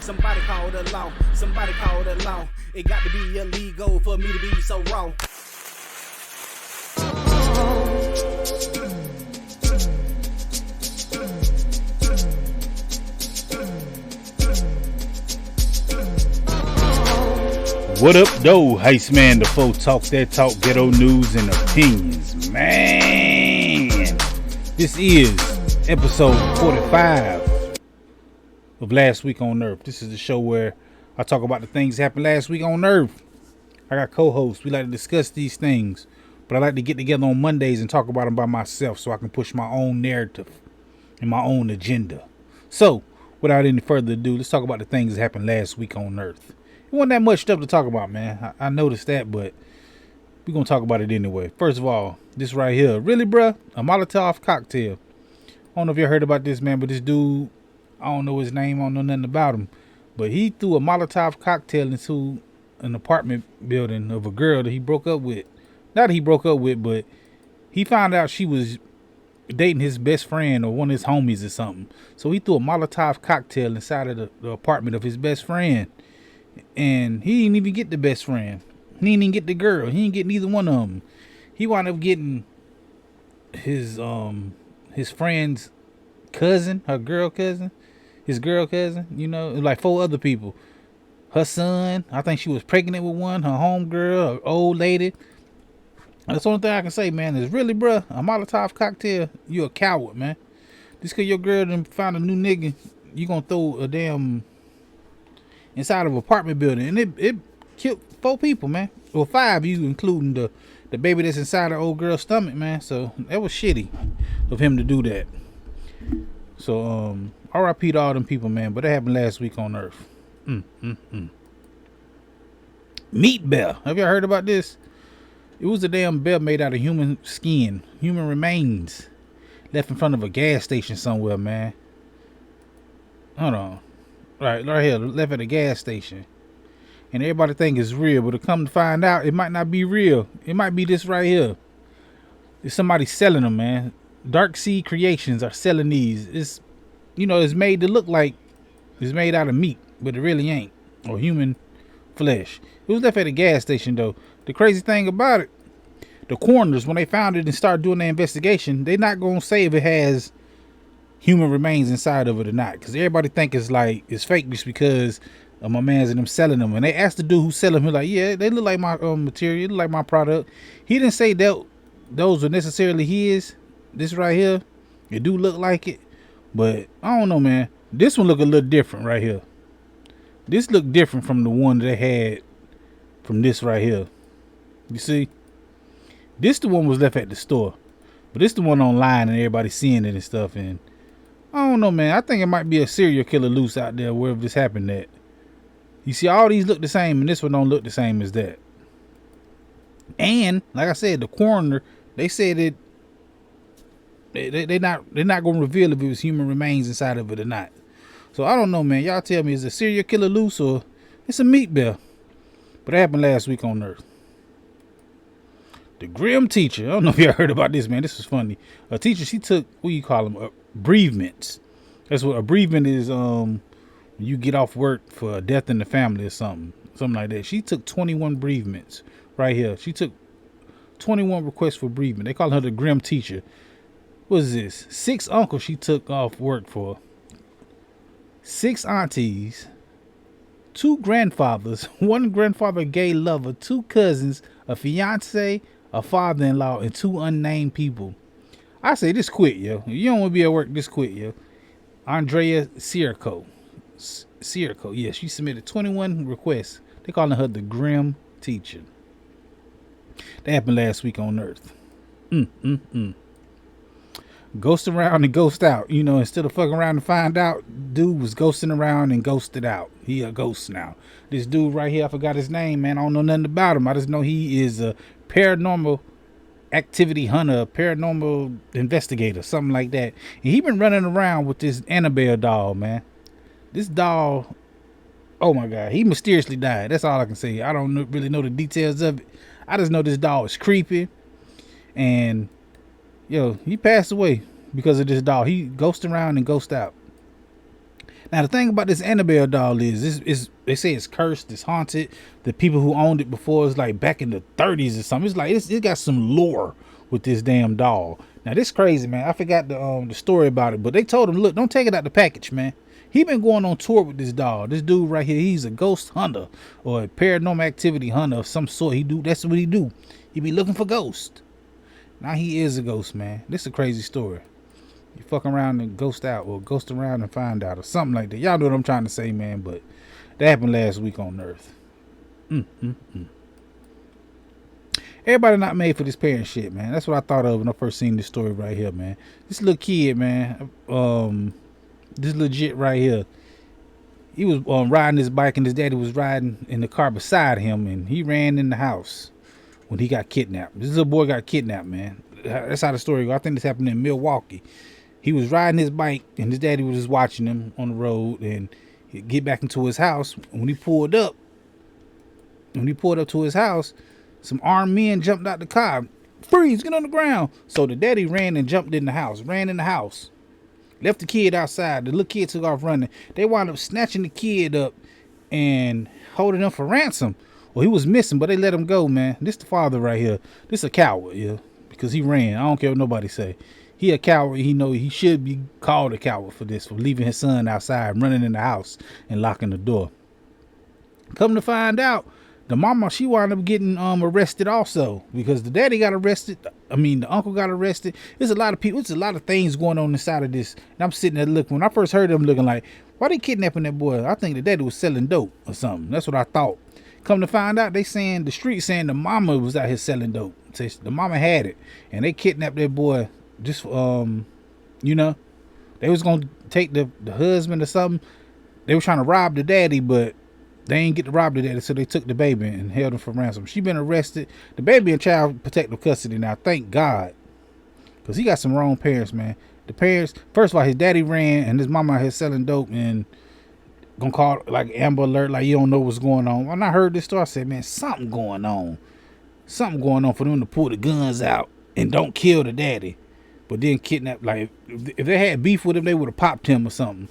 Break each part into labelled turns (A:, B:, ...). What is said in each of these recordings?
A: Somebody call the law. Somebody call the law. It got to be illegal for me to be so wrong.
B: What up, though, Heist man? The folk talk that talk, ghetto news and opinions, man. This is episode 45 of Last Week on Earth. This is the show where I talk about the things that happened last week on Earth. I got co-hosts. We like to discuss these things, but I like to get together on Mondays and talk about them by myself so I can push my own narrative and my own agenda. So, without any further ado, let's talk about the things that happened last week on Earth. It wasn't that much stuff to talk about, man. I noticed that, but we're going to talk about it anyway. First of all, this right here. Really, bruh? A Molotov Cocktail. I don't know if you heard about this, man, but this dude, I don't know his name. I don't know nothing about him. But he threw a Molotov Cocktail into an apartment building of a girl that he broke up with. Not that he broke up with, but he found out she was dating his best friend or one of his homies or something. So he threw a Molotov Cocktail inside of the apartment of his best friend. And he didn't even get the best friend. He didn't even get the girl. He didn't get neither one of them. He wound up getting his friend's cousin, his girl cousin, you know, like 4 other people. Her son, I think she was pregnant with one, her homegirl, her old lady. That's the only thing I can say, man, is really, bruh, a Molotov Cocktail, you a coward, man. Just because your girl done found a new nigga, you gonna throw a damn inside of an apartment building, and it killed 4 people, man. Well, 5, you including the baby that's inside the old girl's stomach, man. So that was shitty of him to do that. So R.I.P. to all them people, man. But that happened last week on Earth. Meat bear. Have y'all heard about this? It was a damn bear made out of human skin, human remains, left in front of a gas station somewhere, man. Hold on. Right here, left at a gas station. And everybody think it's real, but to come to find out, it might not be real. It might be this right here. It's somebody selling them, man. Dark Sea Creations are selling these. It's, you know, it's made to look like it's made out of meat, but it really ain't. Or human flesh. It was left at a gas station, though. The crazy thing about it, the coroners, when they found it and started doing their investigation, they're not going to say if it has human remains inside of it or not, because everybody think it's like it's fake just because of my man's and them selling them. And they asked the dude who selling them, like, yeah, they look like my material, look like my product. He didn't say that those were necessarily his. This right here, it do look like it, but I don't know, man. This one look a little different right here. This look different from the one they had from this right here. You see, this the one was left at the store, but this the one online and everybody seeing it and stuff. And I don't know, man. I think it might be a serial killer loose out there wherever this happened at. You see, all these look the same, and this one don't look the same as that. And like I said, the coroner, they said it. They're not gonna reveal if it was human remains inside of it or not. So I don't know, man. Y'all tell me, is a serial killer loose or it's a meat bear? But it happened last week on Earth. The grim teacher. I don't know if y'all heard about this, man. This was funny. A teacher, she took, what do you call them? Bereavements. That's what a bereavement is. You get off work for a death in the family or something like that. She took 21 bereavements right here. She took 21 requests for bereavement. They call her the grim teacher. What is this? 6 uncles she took off work for. 6 aunties. 2 grandfathers. 1 grandfather gay lover. 2 cousins. A fiance. A father-in-law. And 2 unnamed people. I say this quit, yo. You don't want to be at work, this quit, yo. Andrea Circo. Yeah, she submitted 21 requests. They calling her the grim teacher. That happened last week on Earth. Ghost around and ghost out. You know, instead of fucking around and find out, dude was ghosting around and ghosted out. He a ghost now. This dude right here, I forgot his name, man. I don't know nothing about him. I just know he is a paranormal activity hunter, paranormal investigator, something like that. And he been running around with this Annabelle doll, man. This doll, oh my God, he mysteriously died. That's all I can say. I don't really know the details of it. I just know this doll is creepy. And, yo, he passed away because of this doll. He ghosts around and ghosts out. Now the thing about this Annabelle doll is they say it's cursed, it's haunted. The people who owned it before is like back in the 30s or something. It's like it got some lore with this damn doll. Now this crazy, man. I forgot the story about it, but they told him, look, don't take it out the package, man. He been going on tour with this doll. This dude right here, he's a ghost hunter or a paranormal activity hunter of some sort. That's what he do. He be looking for ghosts. Now he is a ghost, man. This is a crazy story. You fuck around and ghost out, or ghost around and find out, or something like that. Y'all know what I'm trying to say, man. But that happened last week on Earth. Everybody not made for this parent shit, man. That's what I thought of when I first seen this story right here, man. This little kid, man. This legit right here. He was riding his bike, and his daddy was riding in the car beside him, and he ran in the house when he got kidnapped. This little boy got kidnapped, man. That's how the story goes. I think this happened in Milwaukee. He was riding his bike, and his daddy was just watching him on the road, and he'd get back into his house. When he pulled up to his house, some armed men jumped out the car. Freeze, get on the ground. So the daddy ran and jumped in the house, left the kid outside. The little kid took off running. They wound up snatching the kid up and holding him for ransom. Well, he was missing, but they let him go, man. This the father right here. This a coward, yeah, because he ran. I don't care what nobody say. He a coward. He know he should be called a coward for this, for leaving his son outside, running in the house and locking the door. Come to find out, the mama, she wound up getting arrested also, because the daddy got arrested. I mean, the uncle got arrested. There's a lot of people. There's a lot of things going on inside of this. And I'm sitting there looking. When I first heard them, looking like, why they kidnapping that boy? I think the daddy was selling dope or something. That's what I thought. Come to find out, they saying, the street saying the mama was out here selling dope. The mama had it, and they kidnapped that boy. Just you know, they was gonna take the husband or something. They were trying to rob the daddy, but they ain't get to rob the daddy, so they took the baby and held him for ransom. She been arrested. The baby in child protective custody now, thank God, because he got some wrong parents, man. The parents, first of all, his daddy ran, and his mama out here selling dope, and gonna call like Amber Alert, like you don't know what's going on. When I heard this story, I said, man, something going on for them to pull the guns out and don't kill the daddy, but then kidnap. Like if they had beef with him, they would have popped him or something.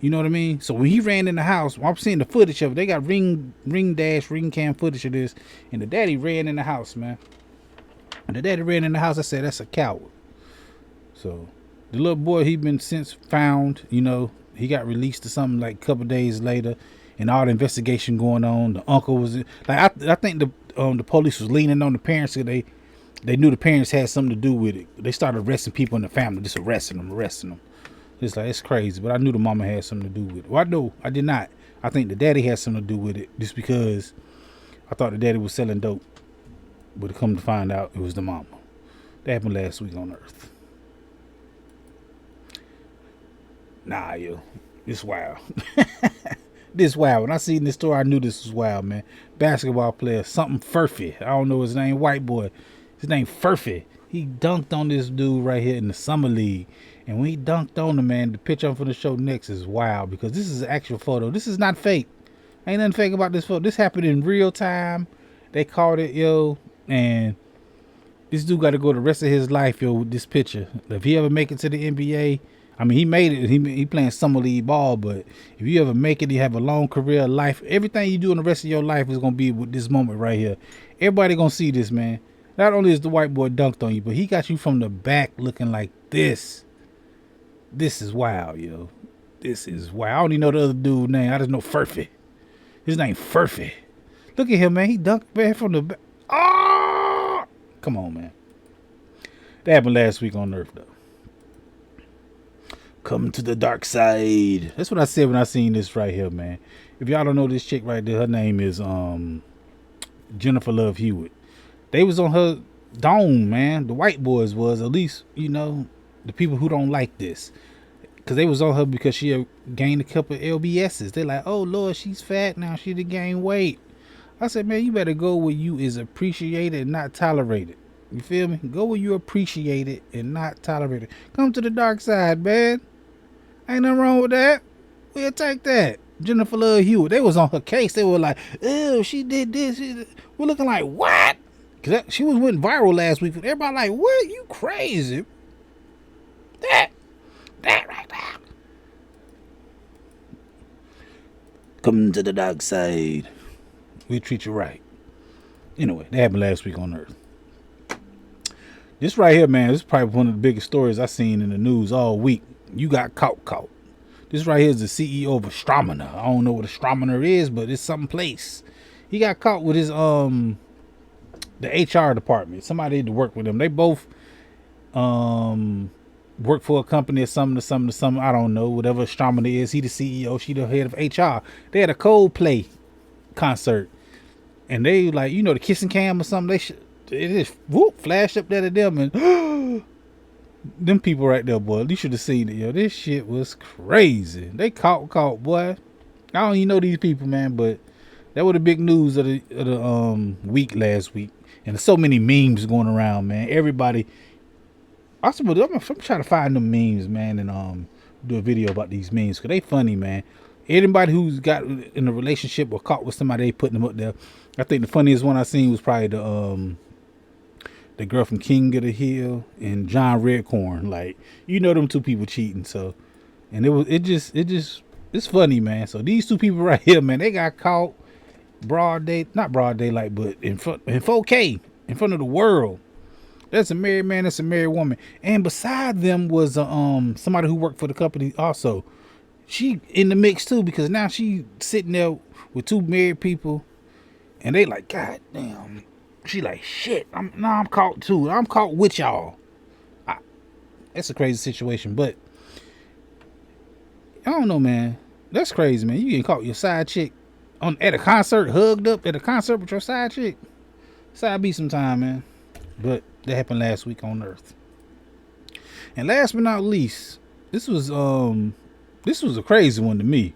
B: You know what I mean? So when he ran in the house, I'm seeing the footage of it. They got ring cam footage of this, and the daddy ran in the house, man. And the daddy ran in the house. I said, that's a coward. So the little boy, he been since found. You know, he got released or something like a couple days later, and all the investigation going on. The uncle was like, I think the police was leaning on the parents, so they knew the parents had something to do with it. They started arresting people in the family, just arresting them. It's like, it's crazy, but I knew the mama had something to do with it. Well, no, I did not. I think the daddy had something to do with it, just because I thought the daddy was selling dope, but to come to find out, it was the mama. That happened last week on Earth. Nah, yo, it's wild. This wild. When I seen this story, I knew this was wild, man. Basketball player, something Furphy. I don't know his name. White boy. His name Furphy. He dunked on this dude right here in the summer league. And when he dunked on him, man, the picture I'm finna show next is wild, because this is an actual photo. This is not fake. Ain't nothing fake about this photo. This happened in real time. They caught it, yo. And this dude got to go the rest of his life, yo, with this picture. If he ever make it to the NBA, I mean, he made it. He playing summer league ball, but if you ever make it, you have a long career, life. Everything you do in the rest of your life is gonna be with this moment right here. Everybody gonna see this, man. Not only is the white boy dunked on you, but he got you from the back looking like this. This is wild, yo. This is wild. I don't even know the other dude's name. I just know Furphy. His name Furphy. Look at him, man. He dunked back from the back. Oh! Come on, man. That happened last week on Earth, though. Come to the dark side. That's what I said when I seen this right here, man. If y'all don't know this chick right there, her name is Jennifer Love Hewitt. They was on her dome, man. The white boys was, at least, you know, the people who don't like this, because they was on her because she had gained a couple of LBSs. They're like, oh Lord, she's fat now, she done gained weight. I said, man, you better go where you is appreciated and not tolerated. You feel me? Go where you appreciate it and not tolerate it. Come to the dark side, man. Ain't nothing wrong with that. We'll take that. Jennifer Love Hewitt, they was on her case. They were like, oh, she did this. We're looking like, what? Because she went viral last week. Everybody like, what? You crazy? That right there. Come to the dark side. We treat you right. Anyway, that happened last week on Earth. This right here, man, this is probably one of the biggest stories I've seen in the news all week. You got caught. This right here is the CEO of Astronomer. I don't know what Astronomer is, but it's some place. He got caught with his the HR department. Somebody had to work with him. They both work for a company or something. I don't know. Whatever Astronomer is, he the CEO, she the head of HR. They had a Coldplay concert, and they like, you know, the kissing cam or something. It just whoop flashed up there to them, and them people right there, boy. You should have seen it, yo. This shit was crazy. They caught, boy. I don't even know these people, man, but that was the big news of the week last week, and there's so many memes going around, man. Everybody. I'm trying to find them memes, man, and do a video about these memes because they funny, man. Anybody who's got in a relationship or caught with somebody, they putting them up there. I think the funniest one I seen was probably the girl from King of the Hill and John Redcorn. Like, you know, them two people cheating. So, and it's funny, man. So these two people right here, man, they got caught not broad daylight, but in 4K in front of the world. That's a married man. That's a married woman. And beside them was somebody who worked for the company also. She in the mix too, because now she sitting there with two married people, and they like, God damn. She like, shit. I'm caught too. I'm caught with y'all. That's a crazy situation, but I don't know, man. That's crazy, man. You getting caught with your side chick at a concert, hugged up at a concert with your side chick. Side B sometime, man. But that happened last week on Earth. And last but not least, this was a crazy one to me.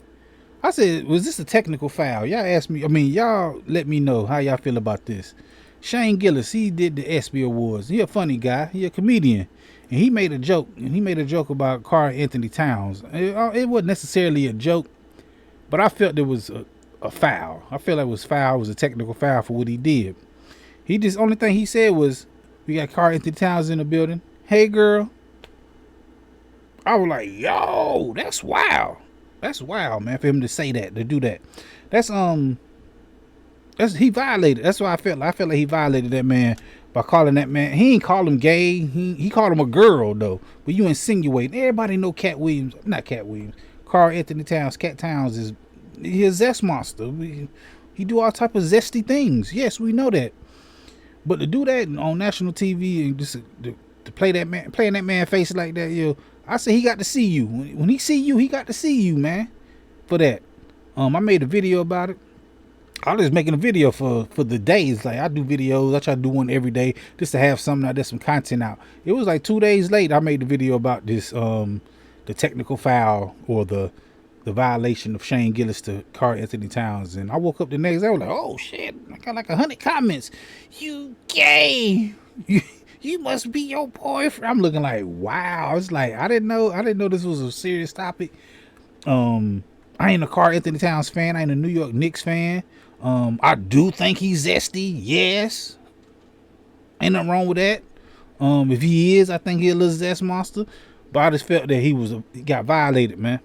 B: I said, was this a technical foul? Y'all asked me, y'all let me know how y'all feel about this. Shane Gillis, he did the ESPY Awards. He a funny guy. He a comedian. And he made a joke. And he made a joke about Karl Anthony Towns. It wasn't necessarily a joke, but I felt there was a foul. I feel like it was foul. It was a technical foul for what he did. Only thing he said was, we got Karl Anthony Towns in the building. Hey, girl. I was like, yo, that's wild. That's wild, man, for him to say that, to do that. He violated. That's why I felt like he violated that man by calling that man. He ain't call him gay. He called him a girl, though. But you insinuating. Everybody know Karl Anthony Towns. Cat Towns is a zest monster. He do all type of zesty things. Yes, we know that. But to do that on national TV and just to play that man, playing that man face like that, yo, I say he got to see you. When he see you, he got to see you, man. For that, I made a video about it. I was making a video for the days. Like, I do videos. I try to do one every day just to have something out there, some content out. It was like 2 days late. I made the video about this, the technical foul or the violation of Shane Gillis to Karl Anthony Towns. And I woke up the next day. I was like, oh shit! I got like 100 comments. You gay? You must be your boyfriend. I'm looking like, wow. It's like, I didn't know this was a serious topic. I ain't a Karl Anthony Towns fan. I ain't a New York Knicks fan. I do think he's zesty. Yes. Ain't nothing wrong with that. If he is, I think he's a little zest monster. But I just felt that he got violated, man,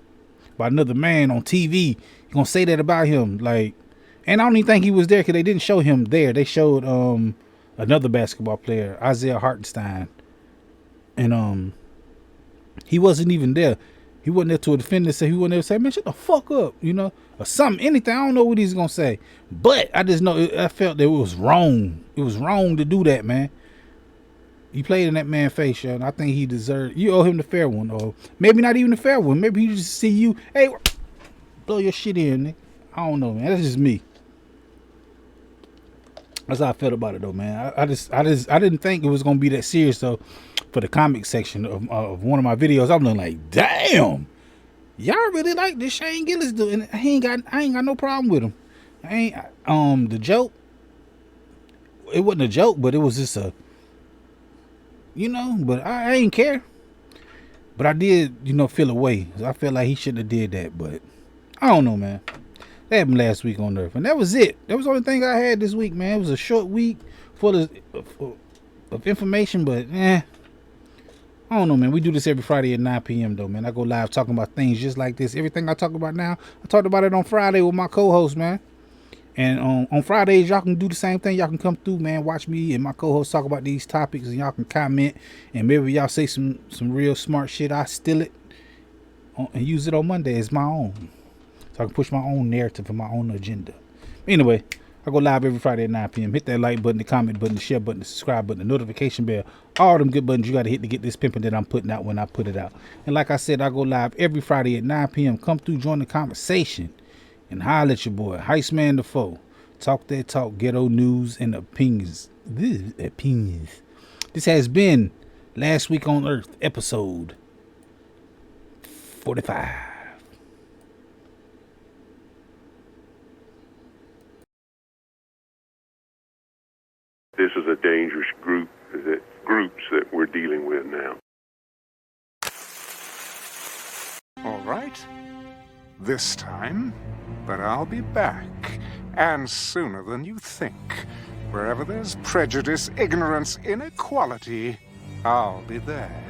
B: by another man on TV. You gonna say that about him? Like, and I don't even think he was there because they didn't show him there. They showed another basketball player, Isaiah Hartenstein, and he wasn't even there. He wasn't there to defend it, so he wasn't there to say, man, shut the fuck up, you know, or something, anything. I don't know what he's gonna say, but I just know I felt that it was wrong. It was wrong to do that, man. You played in that man's face, yo, and I think he deserved. You owe him the fair one, or maybe not even the fair one. Maybe he just see you, hey, blow your shit in, nigga. I don't know, man. That's just me. That's how I felt about it, though, man. I didn't think it was gonna be that serious, though. For the comic section of one of my videos, I'm looking like, damn, y'all really like this Shane Gillis dude, and I ain't got no problem with him. The joke, it wasn't a joke, but it was just a, you know. But I ain't care. But I did, you know, feel away. I felt like he shouldn't have did that, but I don't know, man. That happened last week on Earth, and that was it. That was the only thing I had this week, man. It was a short week full of information, but I don't know, man. We do this every Friday at 9 p.m. though, man. I go live talking about things just like this. Everything I talk about now, I talked about it on Friday with my co-host, man. And on Fridays, y'all can do the same thing. Y'all can come through, man. Watch me and my co-host talk about these topics, and y'all can comment. And maybe y'all say some real smart shit. I steal it and use it on Monday as my own, so I can push my own narrative and my own agenda. Anyway, I go live every Friday at 9 p.m. Hit that like button, the comment button, the share button, the subscribe button, the notification bell. All them good buttons you got to hit to get this pimping that I'm putting out when I put it out. And like I said, I go live every Friday at 9 p.m. Come through, join the conversation, and holler at your boy, Heist Man the Foe. Talk that talk, ghetto news, and opinions. This has been Last Week on Earth, episode 45.
C: This is a dangerous groups that we're dealing with now.
D: All right. This time, but I'll be back, and sooner than you think. Wherever there's prejudice, ignorance, inequality, I'll be there.